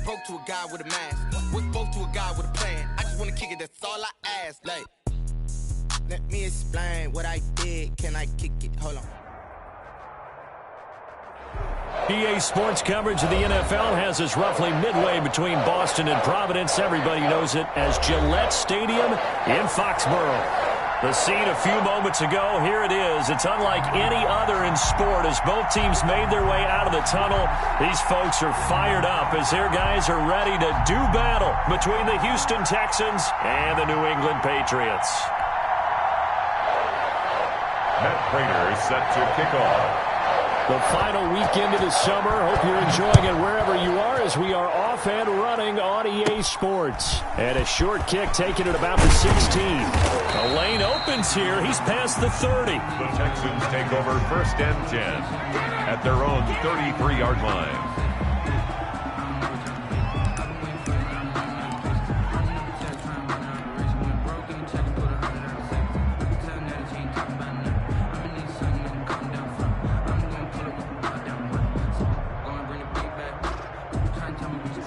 broke to a guy with a mask. Was both to a guy with a plan. I just wanna kick it, that's all I ask. Like, let me explain what I did. Can I kick it? Hold on. EA Sports coverage of the NFL has us roughly midway between Boston and Providence. Everybody knows it as Gillette Stadium in Foxborough. The scene a few moments ago, here it is. It's unlike any other in sport as both teams made their way out of the tunnel. These folks are fired up as their guys are ready to do battle between the Houston Texans and the New England Patriots. Matt Prater is set to kick off. The final weekend of the summer. Hope you're enjoying it wherever you are as we are off and running on EA Sports. And a short kick taken at about the 16. The lane opens here. He's past the 30. The Texans take over 1st and 10 at their own 33-yard line.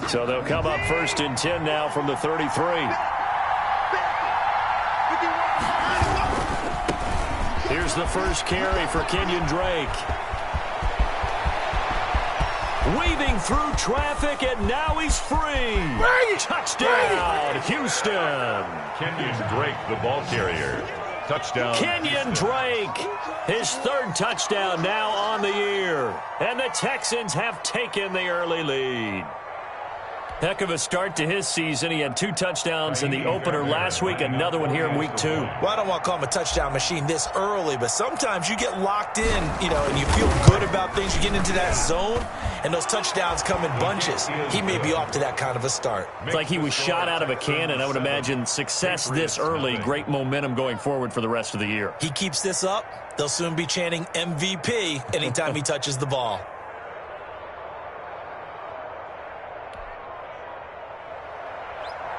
So they'll come up 1st and 10 now from the 33. Here's the first carry for Kenyon Drake. Weaving through traffic, and now he's free. Touchdown, Houston. Kenyon Drake, the ball carrier. Touchdown. Kenyon Drake, his 3rd touchdown now on the year. And the Texans have taken the early lead. Heck of a start to his season. He had 2 touchdowns in the opener last week, another one here in week 2. Well, I don't want to call him a touchdown machine this early, but sometimes you get locked in, and you feel good about things. You get into that zone, and those touchdowns come in bunches. He may be off to that kind of a start. It's like he was shot out of a cannon. I would imagine success this early, great momentum going forward for the rest of the year. He keeps this up, they'll soon be chanting MVP anytime he touches the ball.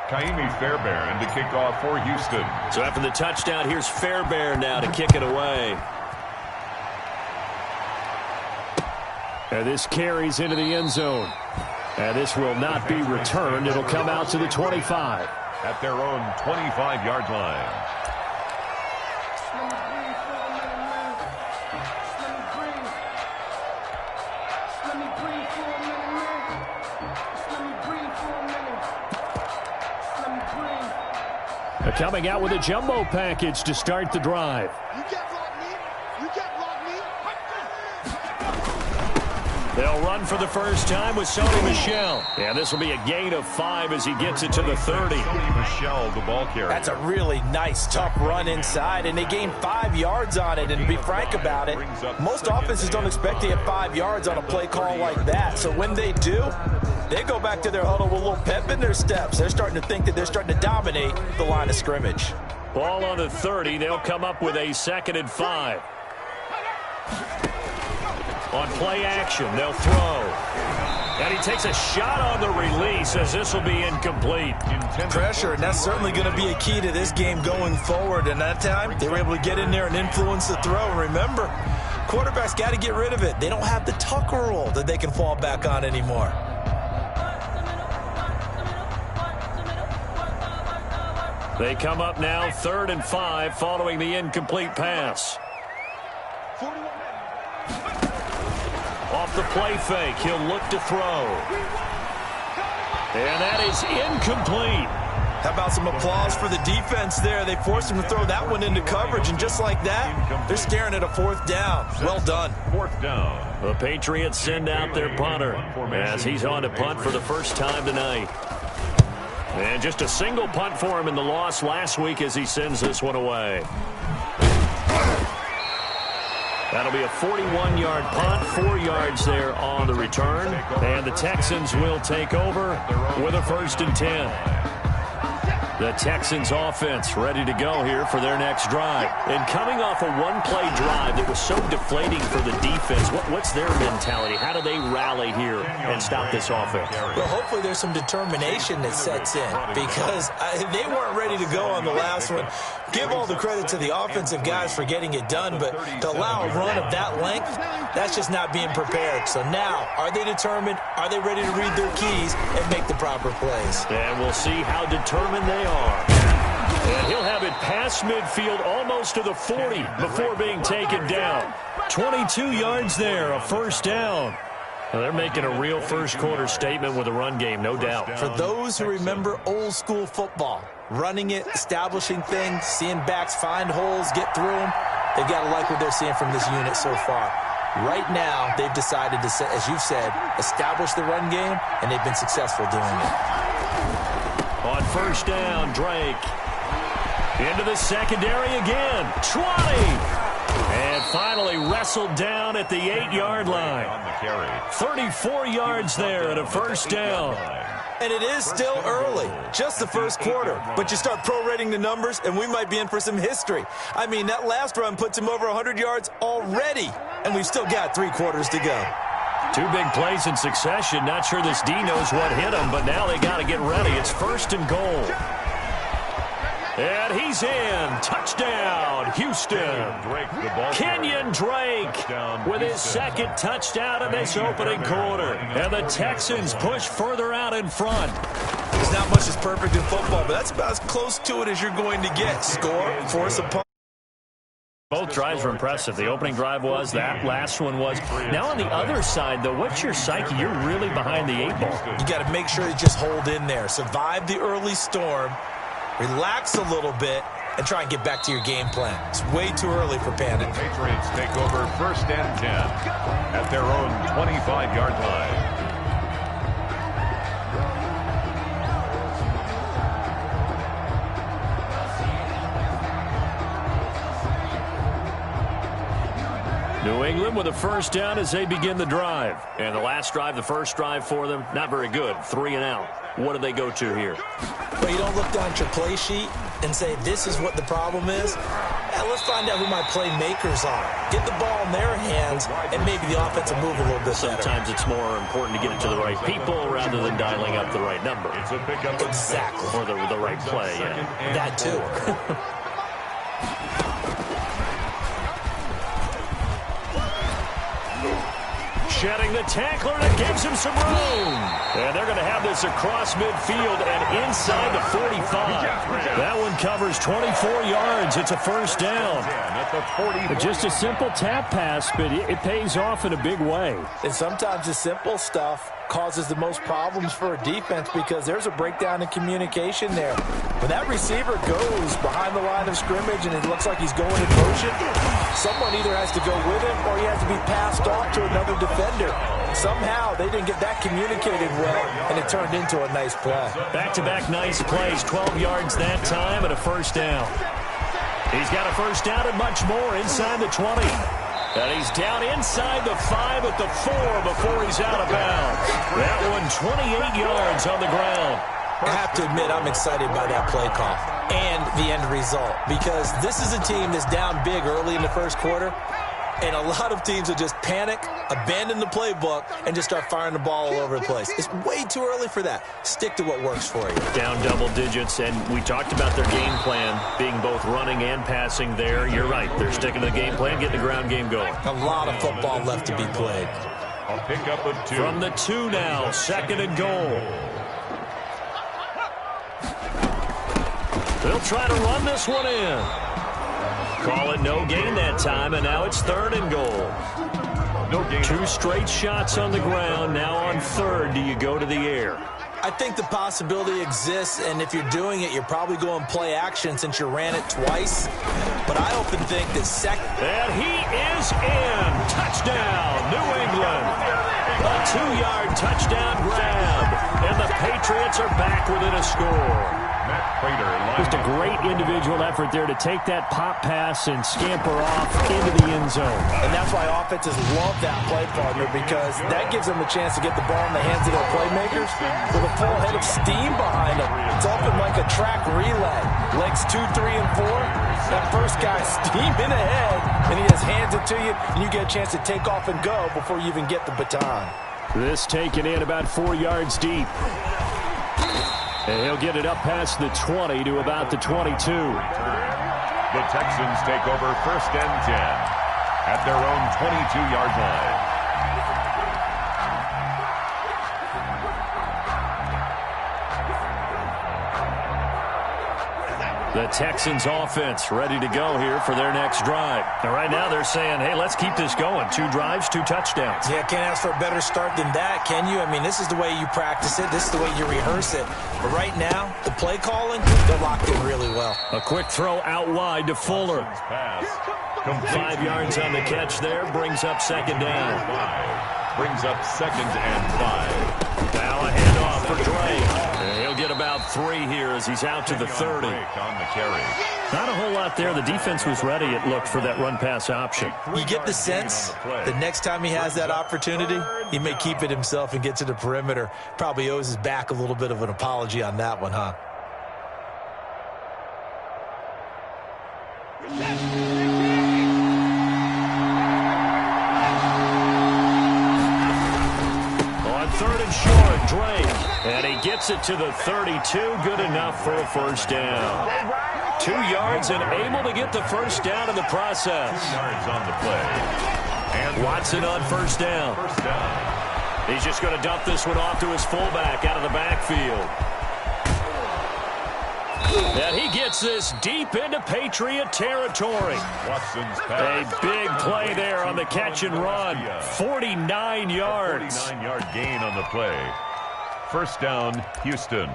Kaimi Fairbairn to kick off for Houston. So after the touchdown, here's Fairbairn now to kick it away. And this carries into the end zone. And this will not be returned. It'll come out to the 25. At their own 25-yard line. Coming out with a jumbo package to start the drive. You can't block me. You can't block me. They'll run for the first time with Sony Michel. And this will be a gain of 5 as he gets it to the 30. Sony Michel, the ball carrier. That's a really nice, tough run inside, and they gain 5 yards on it. And to be frank about it, most offenses don't expect to get 5 yards on a play call like that. So when they do, they go back to their huddle with a little pep in their steps. They're starting to think that they're starting to dominate the line of scrimmage. Ball on the 30. They'll come up with a 2nd and 5. On play action, they'll throw. And he takes a shot on the release as this will be incomplete. Pressure, and that's certainly going to be a key to this game going forward. And that time, they were able to get in there and influence the throw. And remember, quarterbacks got to get rid of it. They don't have the tuck rule that they can fall back on anymore. They come up now 3rd and 5 following the incomplete pass. Off the play fake, he'll look to throw. And that is incomplete. How about some applause for the defense there? They forced him to throw that one into coverage, and just like that, they're staring at a 4th down. Well done. 4th down. The Patriots send out their punter as he's on to punt for the first time tonight. And just a single punt for him in the loss last week as he sends this one away. That'll be a 41-yard punt, 4 yards there on the return. And the Texans will take over with a 1st and 10. The Texans offense ready to go here for their next drive. And coming off a one-play drive that was so deflating for the defense, what's their mentality? How do they rally here and stop this offense? Well, hopefully there's some determination that sets in because they weren't ready to go on the last one. Give all the credit to the offensive guys for getting it done, but to allow a run of that length, that's just not being prepared. So now, are they determined? Are they ready to read their keys and make the proper plays? And we'll see how determined they are. And he'll have it past midfield almost to the 40 before being taken down. 22 yards there, a first down. Well, they're making a real first-quarter statement with a run game, no doubt. For those who remember old-school football, running it, establishing things, seeing backs find holes, get through them, they've got to like what they're seeing from this unit so far. Right now, they've decided to, as you've said, establish the run game, and they've been successful doing it. On first down, Drake. Into the secondary again. 20. And finally wrestled down at the 8-yard line. 34 yards there and a first down. And it is still early, just the first quarter. But you start prorating the numbers, and we might be in for some history. I mean, that last run puts him over 100 yards already, and we've still got 3 quarters to go. 2 big plays in succession. Not sure this D knows what hit him, but now they got to get ready. It's first and goal. And he's in. Touchdown, Houston. Kenyon Drake with his second touchdown in this opening quarter. And the Texans push further out in front. There's not much that's perfect in football, but that's about as close to it as you're going to get. Score, force a punt. Both drives were impressive. The opening drive was, that last one was. Now on the other side, though, what's your psyche? You're really behind the 8 ball. You got to make sure you just hold in there. Survive the early storm. Relax a little bit and try and get back to your game plan. It's way too early for panic. The Patriots take over first and 10 at their own 25-yard line. New England with a first down as they begin the drive. And the last drive, the first drive for them, not very good. 3 and out. What do they go to here? Well, you don't look down at your play sheet and say, this is what the problem is. Yeah, let's find out who my playmakers are. Get the ball in their hands, and maybe the offense will move a little bit better. Sometimes it's more important to get it to the right people rather than dialing up the right number. Exactly. Or the right play, yeah. That too. Shedding the tackler, and it gives him some room. And they're going to have this across midfield and inside the 45. That one covers 24 yards. It's a first down. Just a simple tap pass, but it pays off in a big way. And sometimes the simple stuff causes the most problems for a defense because there's a breakdown in communication there. When that receiver goes behind the line of scrimmage and it looks like he's going in motion, someone either has to go with him or he has to be passed off to another defender. Somehow they didn't get that communicated well, and it turned into a nice play. Back-to-back nice plays, 12 yards that time and a first down. He's got a first down and much more inside the 20. And he's down inside the 5 at the 4 before he's out of bounds. That one 28 yards on the ground. I have to admit, I'm excited by that play call and the end result because this is a team that's down big early in the first quarter, and a lot of teams will just panic, abandon the playbook, and just start firing the ball all over the place. It's way too early for that. Stick to what works for you. Down double digits, and we talked about their game plan being both running and passing there. You're right. They're sticking to the game plan, getting the ground game going. A lot of football left to be played. A pickup of 2. From the 2 now, second and goal. They'll try to run this one in. Call it no gain that time, and now it's third and goal. No gain. 2 straight shots on the ground. Now on third, do you go to the air? I think the possibility exists, and if you're doing it, you're probably going play action since you ran it twice. But I often think that second... And he is in. Touchdown, New England. A 2-yard touchdown grab, and the Patriots are back within a score. Just a great individual effort there to take that pop pass and scamper off into the end zone. And that's why offenses love that play, partner, because that gives them a chance to get the ball in the hands of their playmakers with a full head of steam behind them. It's often like a track relay. Legs 2, 3, and 4. That first guy's steaming ahead, and he just hands it to you, and you get a chance to take off and go before you even get the baton. This taken in about 4 yards deep. And he'll get it up past the 20 to about the 22. The Texans take over 1st and 10 at their own 22-yard line. The Texans offense ready to go here for their next drive. And right now they're saying, hey, let's keep this going. 2 drives, 2 touchdowns. Yeah, can't ask for a better start than that, can you? I mean, this is the way you practice it. This is the way you rehearse it. But right now, the play calling, they're locked in really well. A quick throw out wide to Fuller. 5 yards on the catch there, brings up 2nd down. Brings up 2nd and 5. Now a handoff for Drake. And he'll get about 3 here as he's out to the 30. On the carry. Not a whole lot there. The defense was ready, it looked, for that run-pass option. You get the sense the next time he has that opportunity, he may keep it himself and get to the perimeter. Probably owes his back a little bit of an apology on that one, huh? On 3rd and short, Drake. And he gets it to the 32. Good enough for a 1st down. 2 yards and able to get the 1st down in the process. 2 yards on the play. And Watson on 1st down. He's just going to dump this one off to his fullback out of the backfield. And he gets this deep into Patriot territory. Watson's A pass. big play there on the catch and run. 49 yards. 49-yard gain on the play. 1st down, Houston.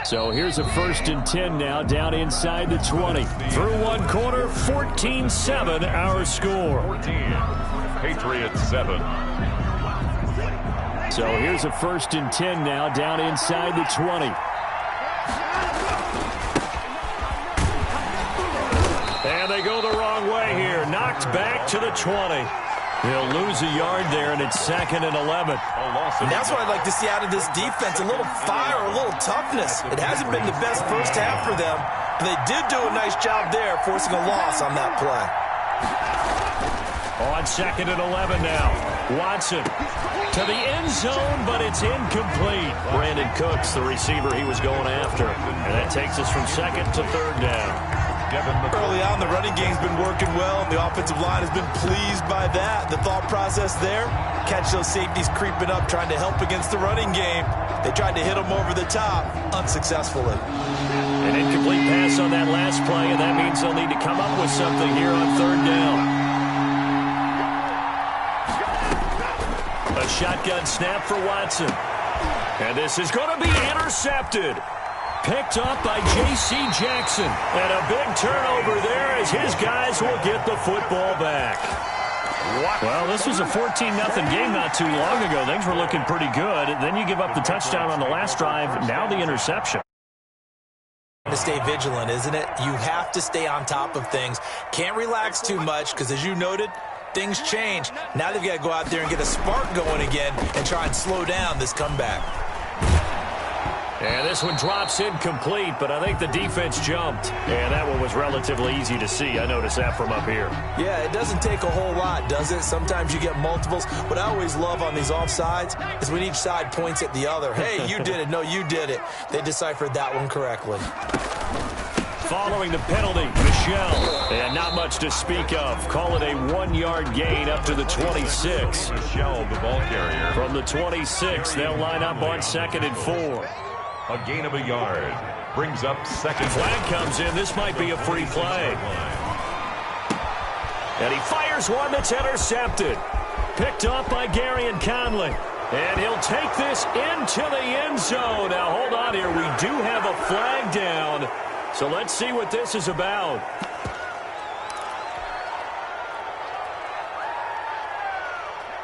So here's a 1st and 10 now, down inside the 20. Through 1 quarter, 14-7 our score. 14. Patriots 7. So here's a 1st and 10 now, down inside the 20. And they go the wrong way here. Knocked back to the 20. He'll lose a yard there, and it's 2nd and 11. And that's what I'd like to see out of this defense, a little fire, a little toughness. It hasn't been the best first half for them, but they did do a nice job there, forcing a loss on that play. On 2nd and 11 now. Watson to the end zone, but it's incomplete. Brandon Cooks, the receiver he was going after. And that takes us from 2nd to 3rd down. Early on, the running game's been working well, and the offensive line has been pleased by that. The thought process there, catch those safeties creeping up, trying to help against the running game. They tried to hit them over the top, unsuccessfully. An incomplete pass on that last play, and that means they'll need to come up with something here on 3rd down. A shotgun snap for Watson. And this is going to be intercepted. Picked up by J.C. Jackson. And a big turnover there as his guys will get the football back. Well, this was a 14-0 game not too long ago. Things were looking pretty good. Then you give up the touchdown on the last drive. Now the interception. To stay vigilant, isn't it? You have to stay on top of things. Can't relax too much because, as you noted, things change. Now they've got to go out there and get a spark going again and try and slow down this comeback. And this one drops incomplete, but I think the defense jumped. And that one was relatively easy to see. I noticed that from up here. Yeah, it doesn't take a whole lot, does it? Sometimes you get multiples. What I always love on these offsides is when each side points at the other. Hey, you did it. No, you did it. They deciphered that one correctly. Following the penalty, Michelle. And not much to speak of. Call it a 1-yard gain up to the 26. Michelle, the ball carrier. From the 26, they'll line up on 2nd and 4. A gain of a yard. Brings up 2nd. Flag comes in. This might be a free play. And he fires one that's intercepted. Picked up by Garyon Conley. And he'll take this into the end zone. Now, hold on here. We do have a flag down. So let's see what this is about.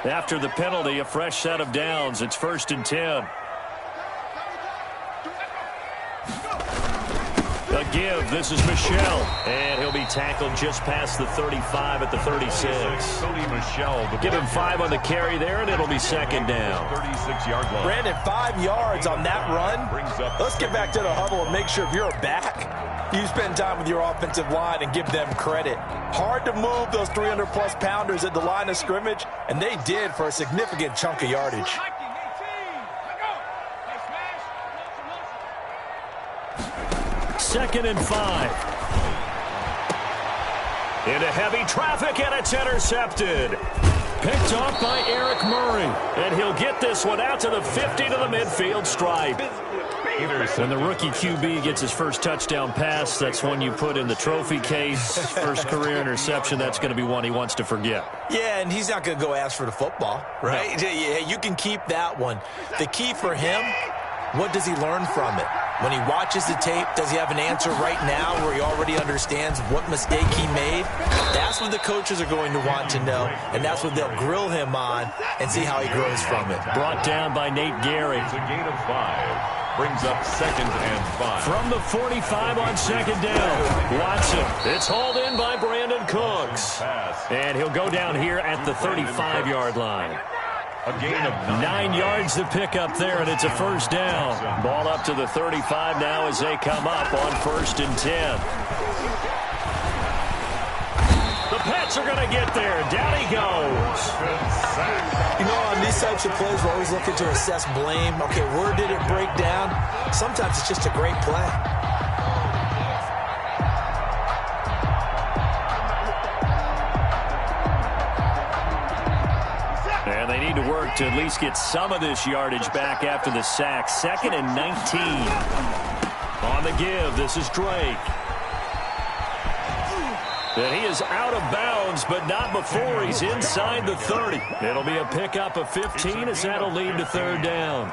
After the penalty, a fresh set of downs. It's 1st and 10. A give. This is Michel. And he'll be tackled just past the 35 at the 36. Give him 5 on the carry there, and it'll be 2nd down. 36-yard line. Brandon, 5 yards on that run. Let's get back to the huddle and make sure if you're a back, you spend time with your offensive line and give them credit. Hard to move those 300-plus pounders at the line of scrimmage, and they did for a significant chunk of yardage. 2nd and 5. Into heavy traffic, and it's intercepted. Picked off by Eric Murray. And he'll get this one out to the 50 to the midfield stripe. When the rookie QB gets his first touchdown pass, that's one you put in the trophy case. First career interception, that's going to be one he wants to forget. Yeah, and he's not going to go ask for the football, right? No. Yeah, you can keep that one. The key for him, what does he learn from it? When he watches the tape, does he have an answer right now where he already understands what mistake he made? That's what the coaches are going to want to know, and that's what they'll grill him on and see how he grows from it. Brought down by Nate Gehrig. It's a gain of 5. Brings up 2nd and 5. From the 45 on 2nd down. Watson. It's hauled in by Brandon Cooks. And he'll go down here at the 35-yard line. A gain of 9 yards to pick up there, and it's a 1st down. Ball up to the 35 now as they come up on 1st and 10. The Pats are going to get there. Down he goes. You know, on these types of plays, we're always looking to assess blame. Okay, where did it break down? Sometimes it's just a great play. And they need to work to at least get some of this yardage back after the sack. 2nd and 19. On the give, this is Drake. And he is out of bounds, but not before he's inside the 30. It'll be a pickup of 15 as that'll lead to 3rd down.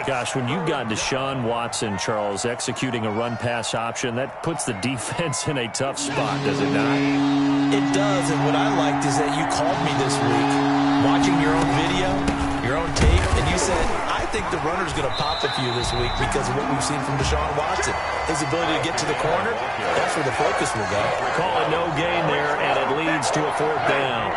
Gosh, when you've got Deshaun Watson, Charles, executing a run-pass option, that puts the defense in a tough spot, does it not? It does, and what I liked is that you called me this week, watching your own video, your own tape, and you said, I think the runner's going to pop a few this week because of what we've seen from Deshaun Watson. His ability to get to the corner, that's where the focus will go. Call it no gain there, and it leads to a 4th down.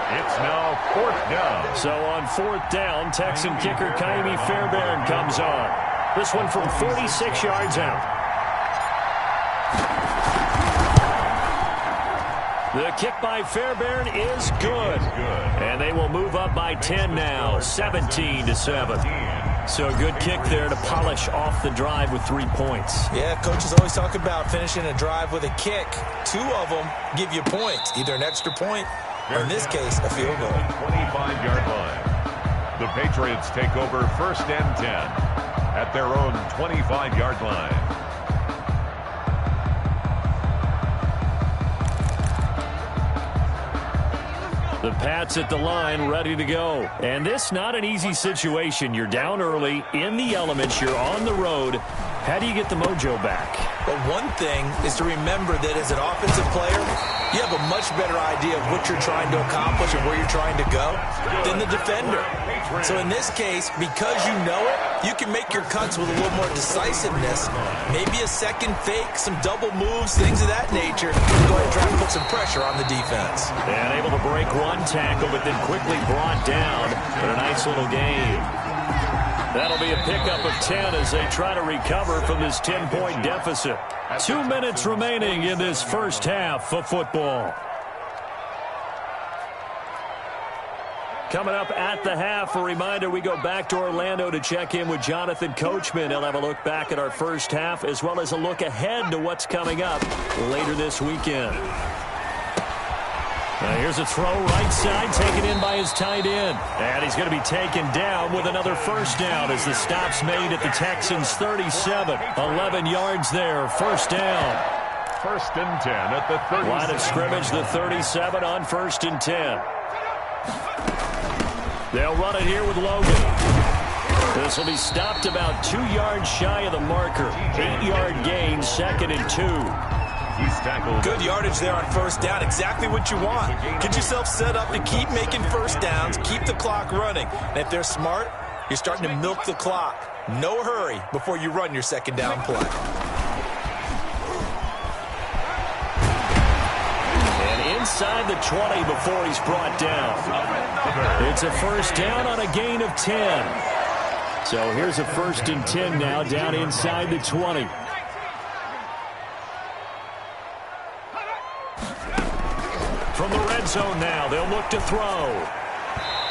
It's now 4th down. So on 4th down, Texan kicker Kaimi Fairbairn comes on. This one from 46 yards out. The kick by Fairbairn is good. And they will move up by 10 now, 17-7. So a good kick there to polish off the drive with 3 points. Yeah, coaches always talk about finishing a drive with a kick. 2 of them give you points, either an extra point or, in this case, a field goal. 25-yard line. The Patriots take over 1st and 10 at their own 25-yard line. The Pats at the line, ready to go. And this not an easy situation. You're down early, in the elements, you're on the road. How do you get the mojo back? But one thing is to remember that as an offensive player, you have a much better idea of what you're trying to accomplish and where you're trying to go than the defender. So in this case, because you know it, you can make your cuts with a little more decisiveness. Maybe a second fake, some double moves, things of that nature. Go ahead and try to put some pressure on the defense. And able to break one tackle, but then quickly brought down. But a nice little game. That'll be a pickup of 10 as they try to recover from this 10-point deficit. 2 minutes remaining in this first half of football. Coming up at the half, a reminder, we go back to Orlando to check in with Jonathan Coachman. He'll have a look back at our first half as well as a look ahead to what's coming up later this weekend. Now here's a throw right side, taken in by his tight end. And he's going to be taken down with another 1st down as the stop's made at the Texans' 37. 11 yards there, 1st down. 1st and 10 at the 37. Line of scrimmage, the 37 on 1st and 10. They'll run it here with Logan. This will be stopped about 2 yards shy of the marker. 8-yard gain, 2nd and 2. He's tackled. Good yardage there on first down. Exactly what you want. Get yourself set up to keep making first downs, keep the clock running. And if they're smart, you're starting to milk the clock. No hurry before you run your second down play. And inside the 20 before he's brought down. It's a first down on a gain of 10. So here's a 1st and 10 now down inside the 20. From the red zone now, they'll look to throw.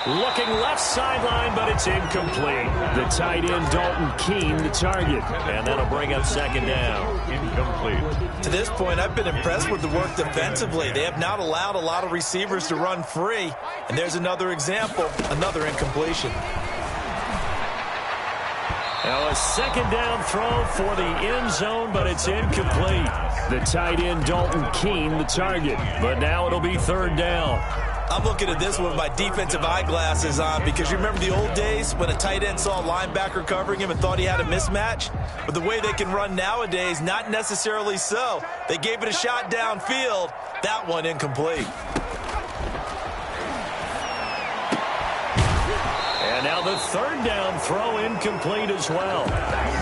Looking left sideline, but it's incomplete. The tight end, Dalton Keene, the target. And that'll bring up second down. Incomplete. To this point, I've been impressed with the work defensively. They have not allowed a lot of receivers to run free. And there's another example, another incompletion. Now a second down throw for the end zone, but it's incomplete. The tight end, Dalton Keene, the target. But now it'll be third down. I'm looking at this with my defensive eyeglasses on because you remember the old days when a tight end saw a linebacker covering him and thought he had a mismatch? But the way they can run nowadays, not necessarily so. They gave it a shot downfield. That one incomplete. And now the third down throw incomplete as well.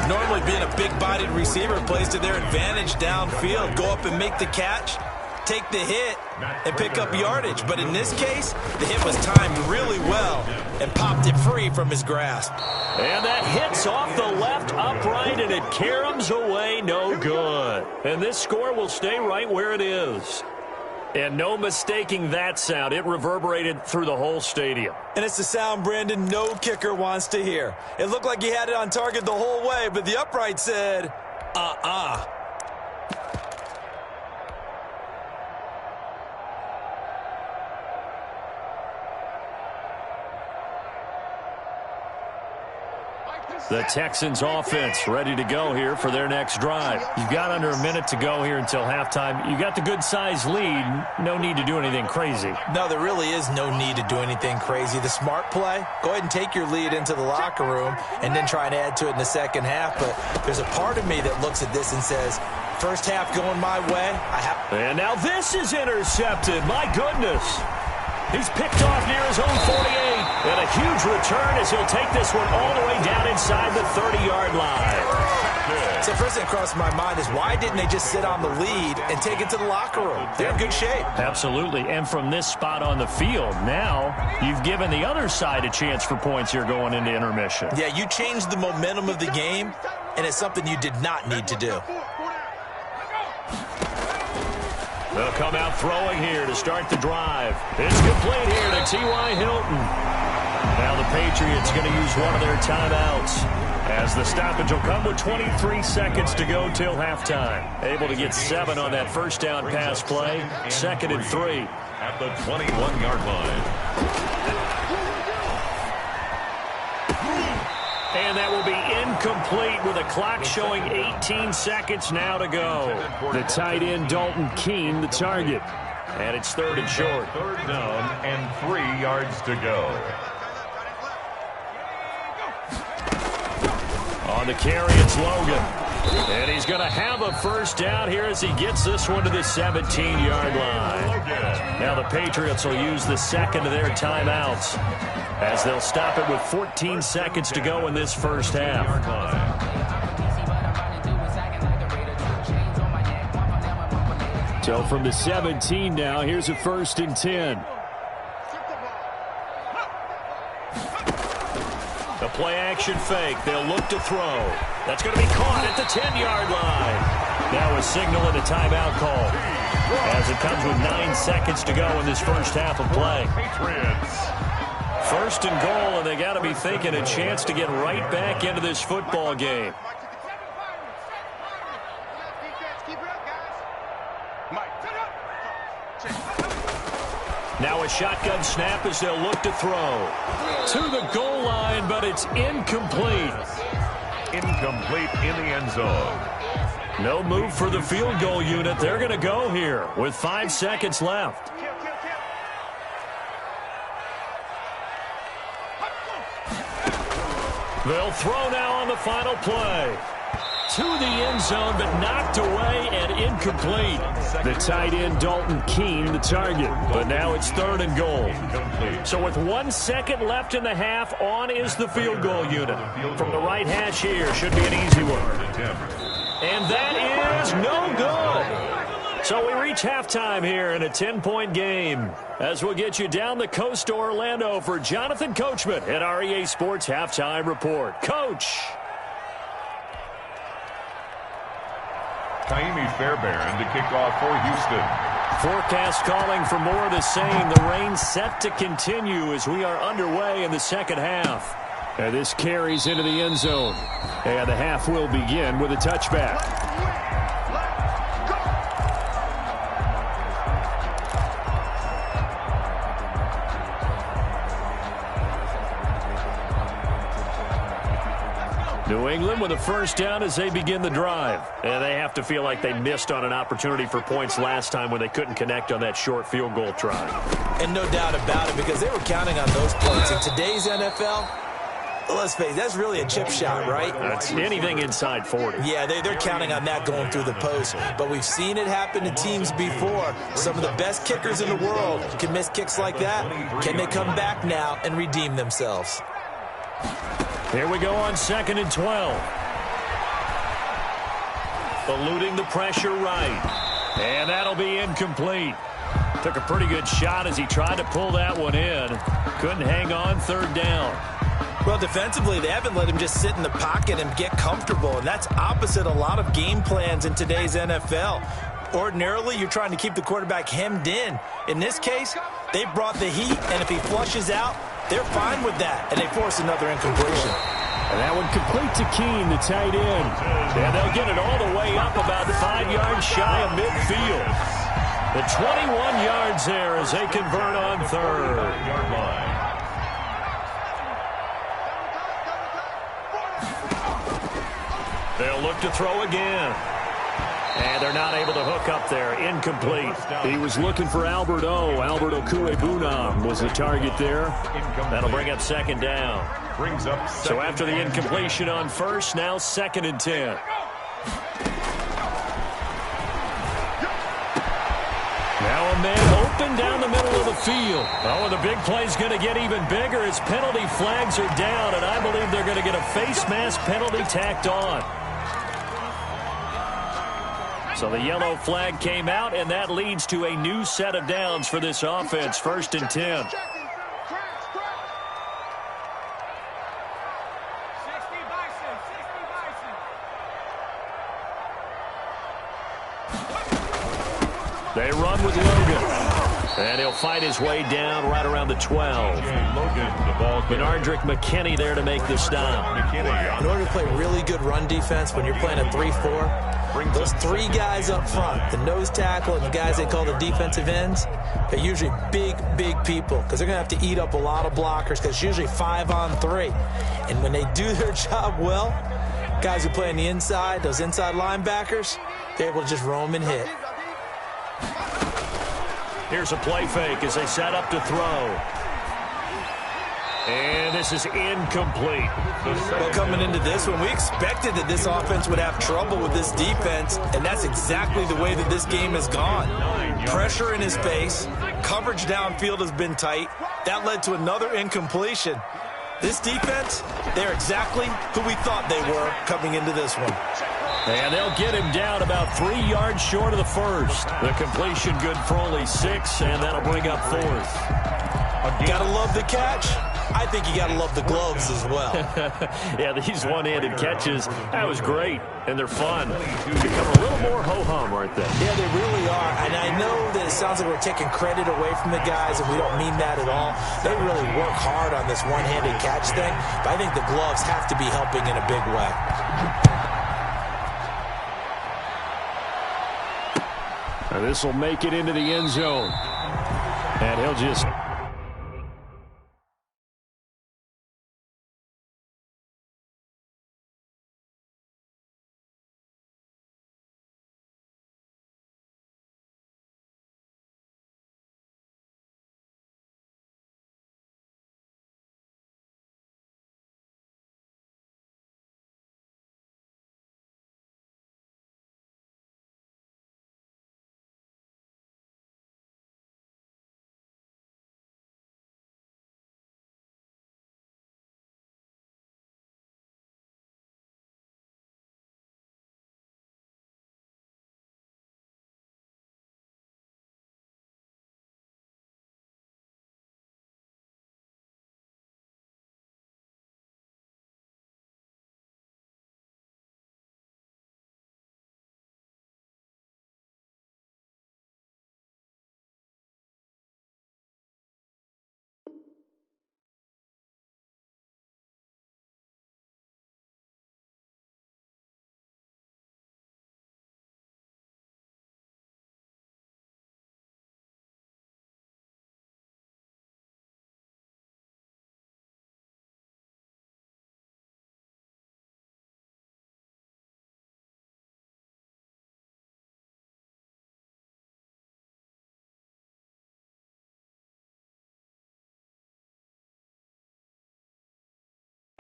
Normally being a big-bodied receiver plays to their advantage downfield. Go up and make the catch, take the hit, and pick up yardage. But in this case, the hit was timed really well and popped it free from his grasp. And that hits off the left upright, and it caroms away, no good. And this score will stay right where it is. And no mistaking that sound. It reverberated through the whole stadium. And it's the sound, Brandon, no kicker wants to hear. It looked like he had it on target the whole way, but the upright said, The Texans offense ready to go here for their next drive. You've got under a minute to go here until halftime. You got the good-sized lead. No need to do anything crazy. No, there really is no need to do anything crazy. The smart play, go ahead and take your lead into the locker room and then try and add to it in the second half. But there's a part of me that looks at this and says, first half going my way. And now this is intercepted. My goodness. He's picked off near his own 48. And a huge return as he'll take this one all the way down inside the 30-yard line. So first thing that crossed my mind is why didn't they just sit on the lead and take it to the locker room? They're in good shape. Absolutely. And from this spot on the field, now you've given the other side a chance for points here going into intermission. Yeah, you changed the momentum of the game, and it's something you did not need to do. They'll come out throwing here to start the drive. It's complete here to T.Y. Hilton. Now the Patriots going to use one of their timeouts as the stoppage will come with 23 seconds to go till halftime. Able to get 7 on that first down pass play. 2nd and 3. At the 21-yard line. And that will be incomplete with a clock showing 18 seconds now to go. The tight end, Dalton Keene, the target. And it's 3rd and short. 3rd down and 3 yards to go. On the carry, it's Logan. And he's going to have a first down here as he gets this one to the 17-yard line. Now the Patriots will use the second of their timeouts as they'll stop it with 14 seconds to go in this first half. So from the 17 now, here's a 1st and 10. The play-action fake. They'll look to throw. That's going to be caught at the 10-yard line. Now a signal and a timeout call as it comes with 9 seconds to go in this first half of play. First and goal, and they got to be thinking a chance to get right back into this football game. Now a shotgun snap as they'll look to throw. To the goal line, but it's incomplete. Incomplete in the end zone. No move for the field goal unit. They're going to go here with 5 seconds left. They'll throw now on the final play. to the end zone, but knocked away and incomplete. The tight end, Dalton Keene, the target. But now it's 3rd and goal. So with 1 second left in the half, on is the field goal unit. From the right hash here, should be an easy one. And that is no good. So we reach halftime here in a 10-point game. As we'll get you down the coast to Orlando for Jonathan Coachman at our EA Sports Halftime Report. Coach. Taimi Fairbairn to kick off for Houston. Forecast calling for more of the same. The rain set to continue as we are underway in the second half. And this carries into the end zone. And the half will begin with a touchback. New England with a first down as they begin the drive. And they have to feel like they missed on an opportunity for points last time when they couldn't connect on that short field goal try. And no doubt about it, because they were counting on those points. In today's NFL, let's face it, that's really a chip shot, right? That's anything inside 40. Yeah, they're counting on that going through the post. But we've seen it happen to teams before. Some of the best kickers in the world can miss kicks like that. Can they come back now and redeem themselves? Here we go on 2nd and 12. Eluding the pressure right. And that'll be incomplete. Took a pretty good shot as he tried to pull that one in. Couldn't hang on 3rd down. Well, defensively, they haven't let him just sit in the pocket and get comfortable, and that's opposite a lot of game plans in today's NFL. Ordinarily, you're trying to keep the quarterback hemmed in. In this case, they brought the heat, and if he flushes out, they're fine with that, and they force another incompletion. And that one complete to Keene, the tight end. And they'll get it all the way up about 5 yards shy of midfield. The 21 yards there as they convert on 3rd. They'll look to throw again. And they're not able to hook up there. Incomplete. He was looking for Albert Okuebunam was the target there. That'll bring up 2nd down. So after the incompletion on 1st, now 2nd and 10. Now a man open down the middle of the field. Oh, and the big play's going to get even bigger as penalty flags are down, and I believe they're going to get a face mask penalty tacked on. So the yellow flag came out, and that leads to a new set of downs for this offense. 1st and 10. They run with Logan. And he'll fight his way down right around the 12. Benardrick McKinney there to make the stop. In order to play really good run defense when you're playing a 3-4, those 3 guys up front, the nose tackle and the guys they call the defensive ends, they're usually big people because they're going to have to eat up a lot of blockers because it's usually 5 on 3. And when they do their job well, guys who play on the inside, those inside linebackers, they're able to just roam and hit. Here's a play fake as they set up to throw. And this is incomplete. Well, coming into this one, we expected that this offense would have trouble with this defense, and that's exactly the way that this game has gone. Pressure in his face, coverage downfield has been tight. That led to another incompletion. This defense, they're exactly who we thought they were coming into this one. And they'll get him down about 3 yards short of the first. The completion good for only 6, and that'll bring up 4th. Gotta love the catch. I think you gotta love the gloves as well. Yeah, these one-handed catches, that was great, and they're fun. Become a little more ho-hum, aren't they? Yeah, they really are. And I know that it sounds like we're taking credit away from the guys, and we don't mean that at all. They really work hard on this one-handed catch thing, but I think the gloves have to be helping in a big way. This will make it into the end zone. And he'll just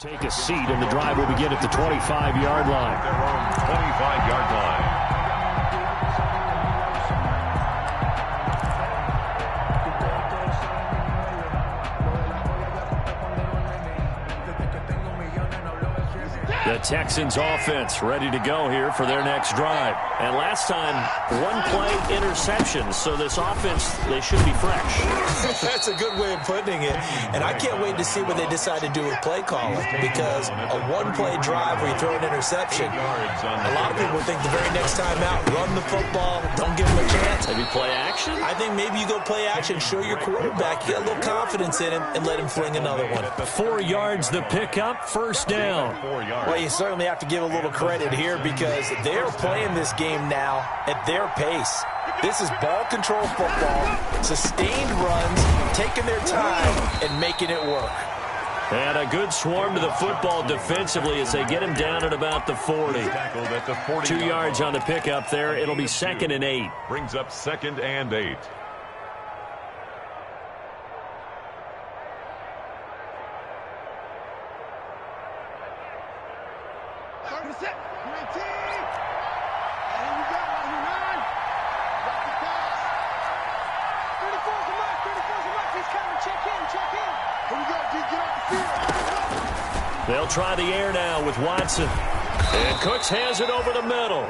Take a seat, and the drive will begin at the 25-yard line. Their own 25-yard line. The Texans offense ready to go here for their next drive. And last time, one-play interception. So this offense, they should be fresh. That's a good way of putting it. And I can't wait to see what they decide to do with play calling. Because a one-play drive where you throw an interception, a lot of people think the very next time out, run the football, don't give them a chance. Maybe play action? I think maybe you go play action, show your quarterback, get a little confidence in him, and let him fling another one. 4 yards the pickup, first down. 4 yards. Well, you certainly have to give a little credit here because they're playing this game now at their pace. This is ball control football, sustained runs, taking their time, and making it work. And a good swarm to the football defensively as they get him down at about the 40. Tackled at the 40. 2 yards on the pickup there. It'll be 2nd and 8. Brings up 2nd and 8. They'll try the air now with Watson. And Cooks has it over the middle.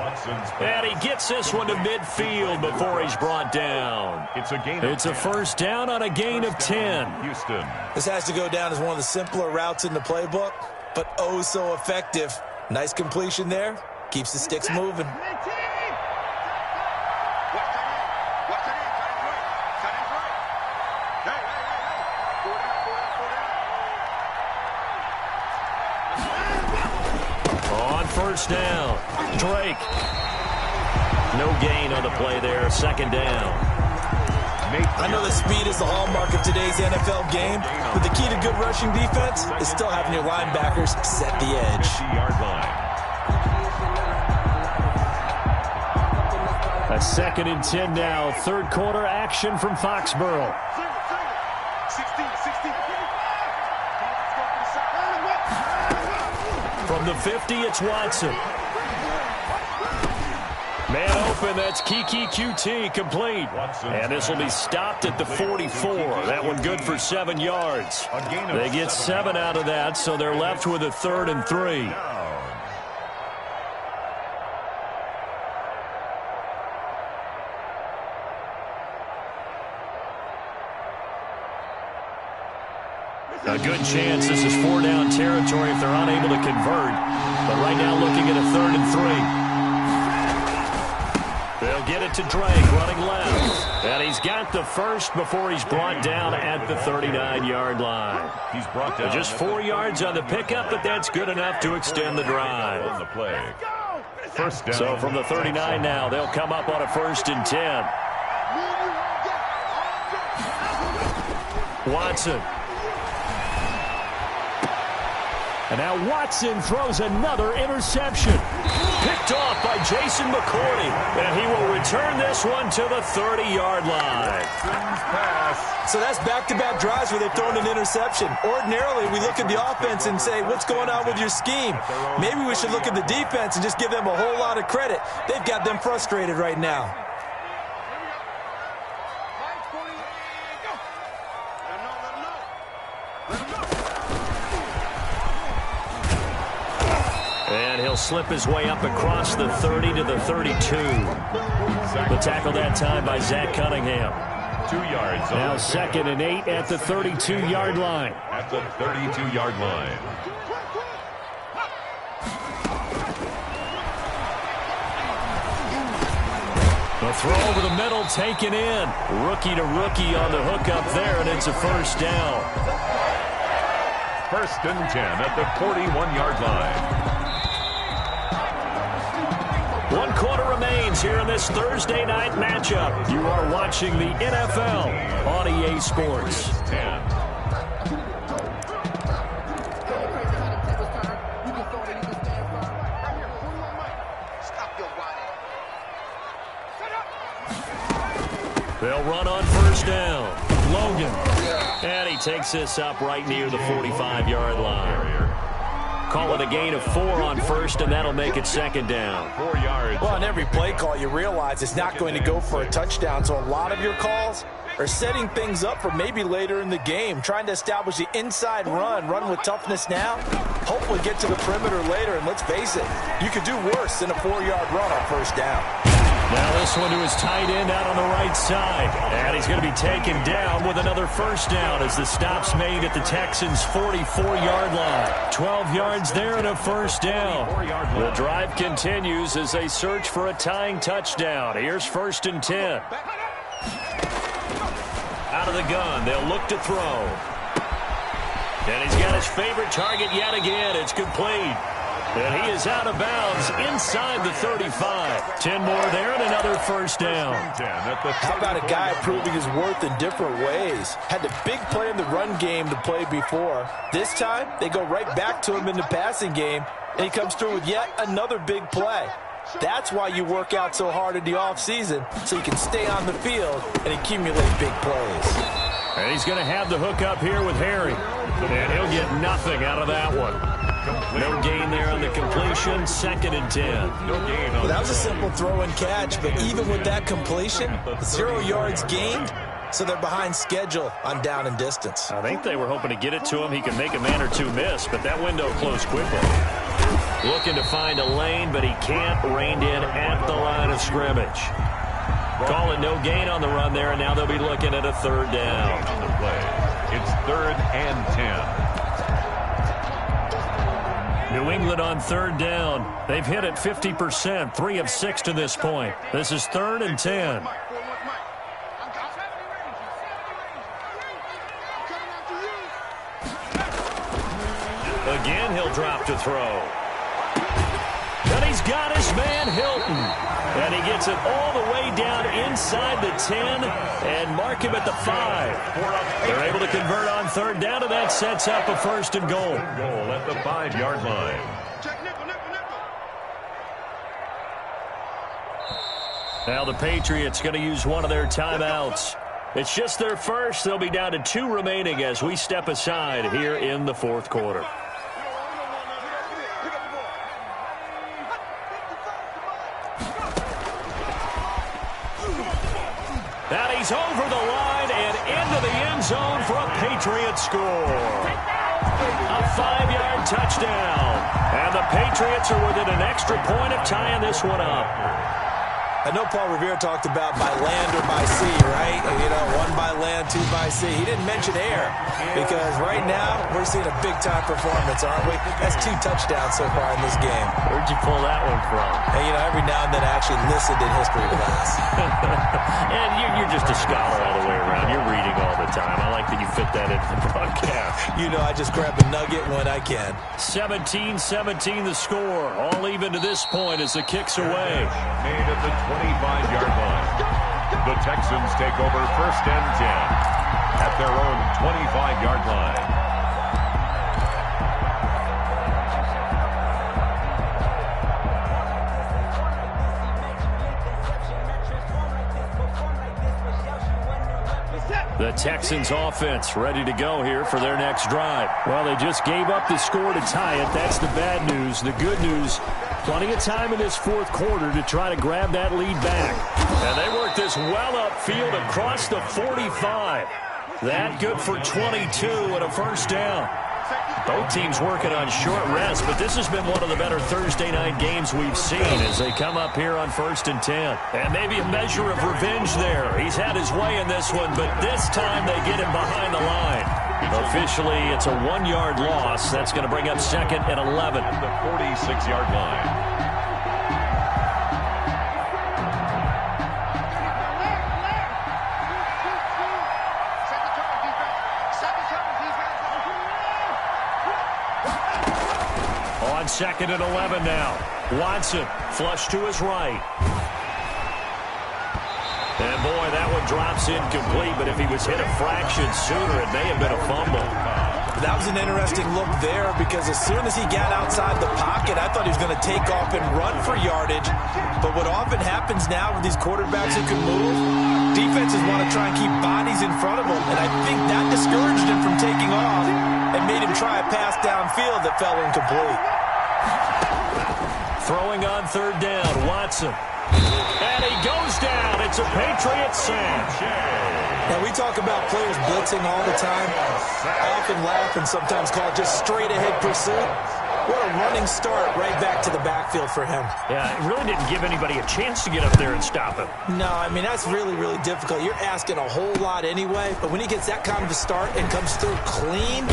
And he gets this one to midfield before he's brought down. It's a first down on a gain of 10. Houston. This has to go down as one of the simpler routes in the playbook, but oh so effective. Nice completion there. Keeps the sticks moving. First down. Drake. No gain on the play there. 2nd down. I know that speed is the hallmark of today's NFL game, but the key to good rushing defense is still having your linebackers set the edge. 50-yard line. A 2nd and 10 now. Third quarter action from Foxborough. From the 50, it's Watson. Man open, that's Kiki QT complete. And this will be stopped at the 44. That one good for 7 yards. They get 7 out of that, so they're left with a 3rd and 3. A good chance this is 4-down territory if they're unable to convert. But right now looking at a 3rd and 3. They'll get it to Drake running left. And he's got the first before he's brought down at the 39-yard line. He's brought down just 4 yards on the pickup, but that's good enough to extend the drive. On the play. First down. So from the 39 now, they'll come up on a 1st and 10. Watson. And now Watson throws another interception. Picked off by Jason McCourty. And he will return this one to the 30-yard line. So that's back-to-back drives where they've thrown an interception. Ordinarily, we look at the offense and say, what's going on with your scheme? Maybe we should look at the defense and just give them a whole lot of credit. They've got them frustrated right now. And he'll slip his way up across the 30 to the 32. The tackle that time by Zach Cunningham. 2 yards. Now 2nd and 8 at the 32-yard line. At the 32-yard line. The throw over the middle taken in. Rookie to rookie on the hook up there, and it's a first down. 1st and 10 at the 41-yard line. 1 quarter remains here in this Thursday night matchup. You are watching the NFL on EA Sports. 10. They'll run on first down. Logan. And he takes this up right near the 45-yard line. call it a gain of 4 on first, and that'll make it second down. 4 yards. Well, on every play call, you realize it's not going to go for a touchdown, so a lot of your calls are setting things up for maybe later in the game, trying to establish the inside run with toughness now, hopefully get to the perimeter later, and let's face it, you could do worse than a 4-yard run on first down. Now this one to his tight end out on the right side. And he's going to be taken down with another first down as the stop's made at the Texans' 44-yard line. 12 yards there and a first down. The drive continues as they search for a tying touchdown. Here's 1st and 10. Out of the gun, they'll look to throw. And he's got his favorite target yet again. It's complete. And he is out of bounds inside the 35. 10 more there and another first down. How about a guy proving his worth in different ways? Had the big play in the run game to play before. This time, they go right back to him in the passing game, and he comes through with yet another big play. That's why you work out so hard in the offseason, so you can stay on the field and accumulate big plays. And he's going to have the hook up here with Harry. And he'll get nothing out of that one. No gain there on the completion. 2nd and 10. Well, that was a simple throw and catch, but even with that completion, 0 yards gained, so they're behind schedule on down and distance. I think they were hoping to get it to him. He can make a man or two miss, but that window closed quickly. Looking to find a lane, but he can't. Reined in at the line of scrimmage. Calling no gain on the run there, and now they'll be looking at a 3rd down. It's 3rd and 10. New England on 3rd down. They've hit it 50%, 3 of 6 to this point. This is 3rd and 10. Again, he'll drop to throw. And he's got his man, Hilton. And he gets it all the way down inside the 10 and mark him at the 5. They're able to convert on 3rd down, and that sets up a 1st and goal. Goal at the 5-yard line. Now the Patriots going to use one of their timeouts. It's just their first. They'll be down to 2 remaining as we step aside here in the 4th quarter. And he's over the line and into the end zone for a Patriots score. A 5-yard touchdown. And the Patriots are within an extra point of tying this one up. I know Paul Revere talked about by land or by sea, right? You know, 1 by land, 2 by sea. He didn't mention air because right now we're seeing a big-time performance, aren't we? That's 2 touchdowns so far in this game. Where'd you pull that one from? And, you know, every now and then I actually listened in history class. And you're just a scholar all the way around. You're reading all the time. I like that you fit that into the broadcast. You know, I just grab a nugget when I can. 17-17 the score. All even to this point as the kick's away. Made at the 25-yard line. The Texans take over 1st and 10 at their own 25-yard line. The Texans offense ready to go here for their next drive. Well, they just gave up the score to tie it. That's the bad news. The good news, plenty of time in this 4th quarter to try to grab that lead back. And they work this well upfield across the 45. That good for 22 and a first down. Both teams working on short rest, but this has been one of the better Thursday night games we've seen as they come up here on 1st and 10. And maybe a measure of revenge there. He's had his way in this one, but this time they get him behind the line. Officially, it's a 1-yard loss. That's going to bring up 2nd and 11. The 46-yard line. On 2nd and 11 now. Watson flush to his right. And boy, that one drops incomplete, but if he was hit a fraction sooner, it may have been a fumble. That was an interesting look there because as soon as he got outside the pocket, I thought he was going to take off and run for yardage. But what often happens now with these quarterbacks who can move, defenses want to try and keep bodies in front of them. And I think that discouraged him from taking off and made him try a pass downfield that fell incomplete. Throwing on third down, Watson. And he goes down. It's a Patriots sack. Now, we talk about players blitzing all the time. I often laugh and sometimes call it just straight-ahead pursuit. What a running start right back to the backfield for him. Yeah, it really didn't give anybody a chance to get up there and stop him. No, I mean, that's really, really difficult. You're asking a whole lot anyway, but when he gets that kind of a start and comes through clean,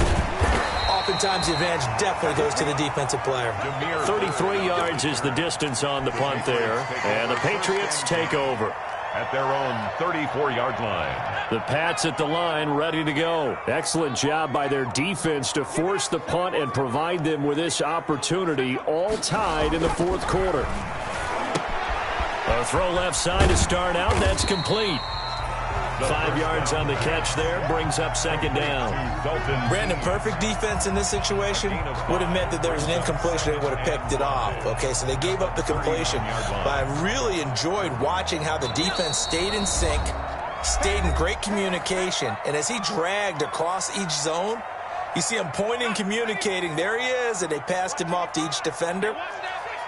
oftentimes the advantage definitely goes to the defensive player. 33 yards is the distance on the punt there, and the Patriots take over. At their own 34-yard line. The Pats at the line, ready to go. Excellent job by their defense to force the punt and provide them with this opportunity, all tied in the fourth quarter. A throw left side to start out. That's complete. 5 yards on the catch there, brings up second down. Brandon, perfect defense in this situation would have meant that there was an incompletion and would have picked it off. Okay, so they gave up the completion. But I really enjoyed watching how the defense stayed in sync, stayed in great communication, and as he dragged across each zone, you see him pointing, communicating. There he is, and they passed him off to each defender.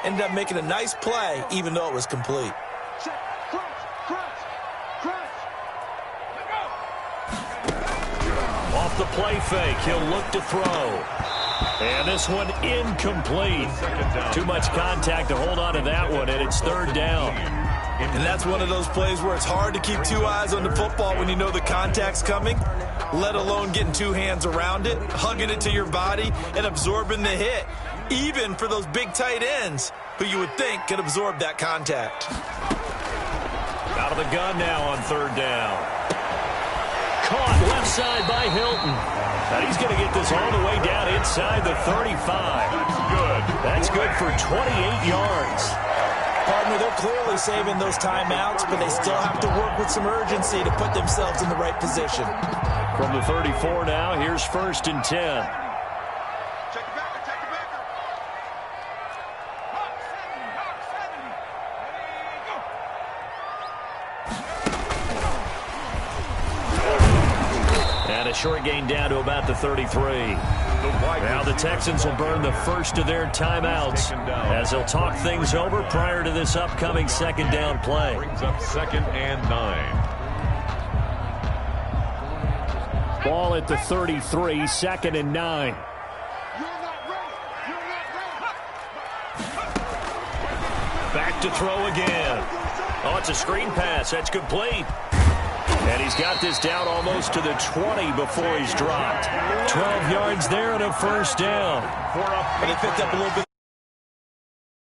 Ended up making a nice play, even though it was complete. Off the play fake, he'll look to throw. And this one incomplete. Too much contact to hold on to that one, and it's third down. And that's one of those plays where it's hard to keep two eyes on the football when you know the contact's coming, let alone getting two hands around it, hugging it to your body, and absorbing the hit, even for those big tight ends who you would think could absorb that contact. Out of the gun now on third down. Caught left side by Hilton. And he's going to get this all the way down inside the 35. That's good for 28 yards. Partner, they're clearly saving those timeouts, but they still have to work with some urgency to put themselves in the right position. From the 34 now, here's first and 10. And a short gain down to about the 33. Now the Texans will burn the first of their timeouts as they'll talk things over prior to this upcoming second down play. Brings up 2nd and 9. Ball at the 33, 2nd and 9. Back to throw again. Oh, it's a screen pass. That's complete. And he's got this down almost to the 20 before he's dropped. 12 yards there and a first down. But he picked up a little bit.